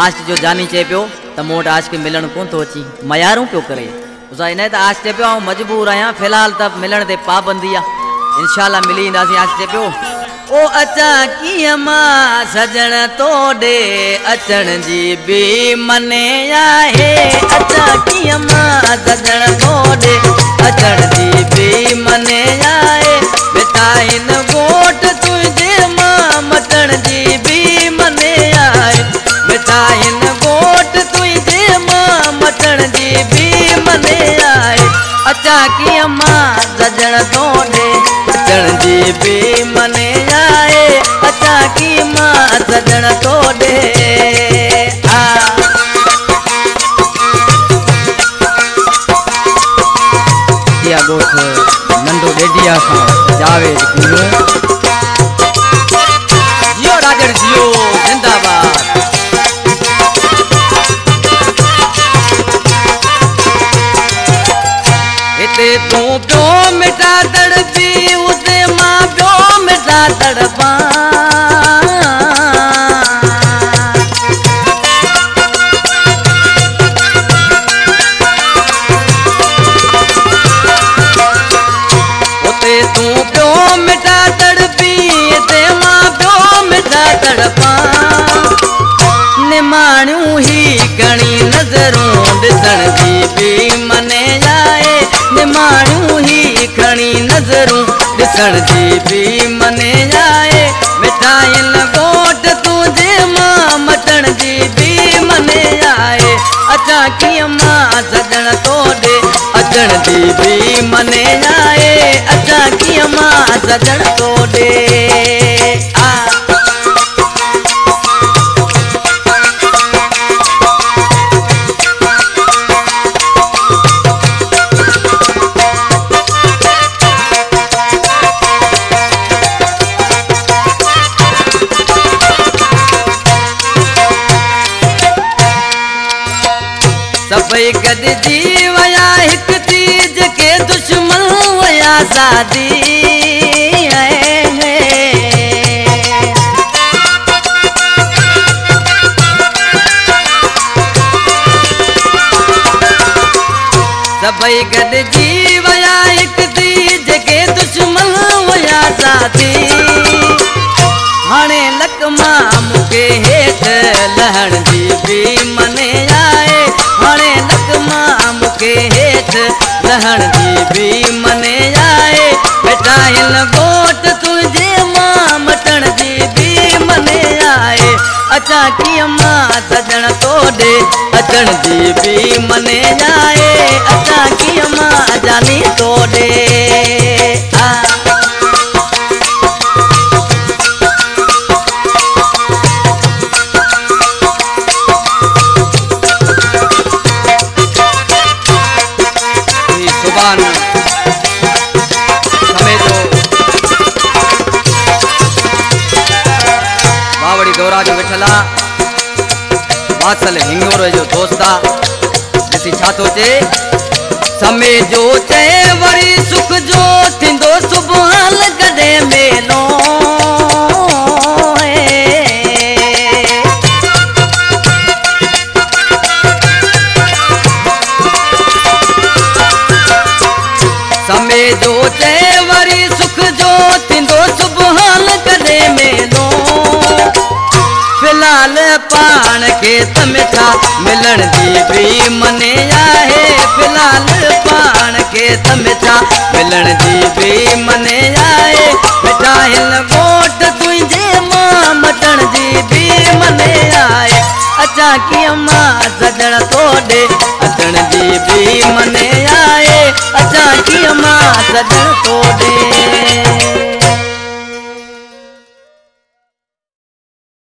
Asked जो जानी चे पियो त मूं वटि आशिक मिलण कोन थो अची मयारूं पियो करे उसा इन त आश चे पियो ऐं मजबूर आहियां फ़िलहाल त मिलण ते पाबंदी आहे इंशाअल्लाह मिली ईंदासीं। आश चे पियो ओ अचा कीअं मां सजण तोॾे अचण जी बि मने आहे अचा कीअं मां सजण तोॾे अचण जी बि मने आहे बेटा हिन ॻोठ तुंहिंजे मां मटण जी बि मने आहे बेटा हिन ॻोठ तुंहिंजे मां मटण जी बि मने आहे अचा कीअं मां सजण तोॾे अचण जी बि मने आहे अचा की मां सजण तोॾे इहा ॻोठ नंढो ॾेढिया खां जावेद जियो राजड़ जियो जिंदाबाद। हिते तूं पियो मिटा तड़पी उते मां पियो मिटा तड़पा उते तूं पियो मिटा तड़पी उते मां पियो मिटा तड़पा निमाणियूं ही घणी नज़रूं ॾिसण जी बि मने आहे निमाणियूं ही घणी नज़रूं ॾिसण जी बि मने आहे बेटा हिन ॻोठ तुंहिंजे मां मटण जी बि मने आहे अचा कीअं मां सजण तोॾे अचण जी बि मने आहे अचा कीअं मां सजण तोॾे सभई गॾिजी विया हिकु तीज के दुश्मन विया सादी सभई गॾिजी विया हिकु तीज के दुश्मन विया सादी हाणे लक मां मूंखे हेठि लहण जी बि मने आहे हाणे लक मां मूंखे हेठि लहण जी बि मने आहे बेटा हिन ॻोठ तुंहिंजे मां मटण जी बि मने आहे अचा कीअं मां सजण तोॾे अचण जी बि मने आहे अचा कीअं मां जानी तोॾे बावड़ी दौरा जो विठला वासल हिंगोर जो दोस्ता ॾिसी छा थो चए समय जो चए वरी सुख जो थींदो सुभाल कॾहिं मेलो समय जो चए वरी सुख जो थींदो सुभाल कॾहिं मेलो फ़िलहाल पाण खे त मिठा मिलण जी बि मने आहे फ़िलहाल पाण खे त मिठा मिलण जी बि मने आहे मिठा हिन ॻोठ तुंहिंजे मां मटण जी बि मने आहे अचा कीअं मां सजण तोॾे अचण जी बि मने आहे अचा कीअं मां सजण